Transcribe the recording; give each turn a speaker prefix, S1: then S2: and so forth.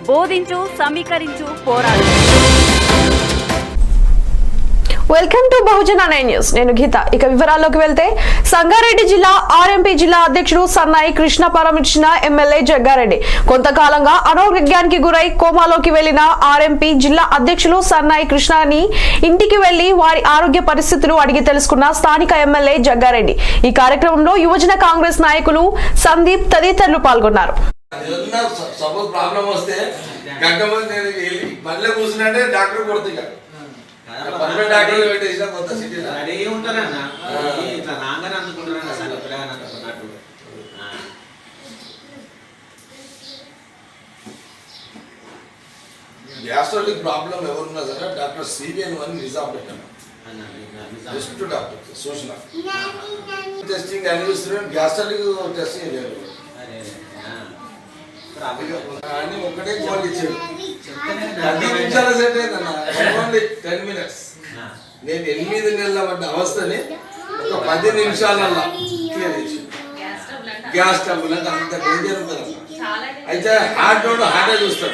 S1: బోధించు, సమీకరించు, పోరాడు.
S2: Welcome to Bahujan 9 news. నేను గీత. ఇక వివరాల్లోకి వెళ్తే సంగారెడ్డి జిల్లా ఆర్ఎంపీ జిల్లా అధ్యక్షుడు సన్నాయి కృష్ణ పరమించిన ఎమ్మెల్యే జగ్గారెడ్డి కొంతకాలంగా అనారోగ్యానికి గురై కోమాలోకి వెళ్లిన ఆర్ఎంపీ జిల్లా అధ్యక్షులు సన్నాయి కృష్ణని ఇంటికి వెళ్లి వారి ఆరోగ్య పరిస్థితులు అడిగి తెలుసుకున్న స్థానిక ఎమ్మెల్యే జగ్గారెడ్డి. ఈ కార్యక్రమంలో యువజన కాంగ్రెస్ నాయకులు సందీప్ తదితరులు పాల్గొన్నారు.
S3: గ్యాస్ట్రాలిక్ ప్రాబ్లం ఎవరున్నా సరే doctor CBN one Nizampet best doctor సూచన టెస్టింగ్ అనిపిస్తున్నాడు. గ్యాస్ట్రాలిక్ టెస్టింగ్ అని ఒకటే కాల్ ఇచ్చాడు. 10 నిమిషాల సెట్ అయిందన్న. 10 minutes. నేను 8 నెలల పడ్డ అవస్థని ఒక 10 నిమిషాలల్లా క్లియర్ చేసింది. గ్యాస్ ట్రబుల్ అంటే అంత డేంజర్ ఉంటుంది. అయితే హార్ట్ హార్టే చూస్తాడు.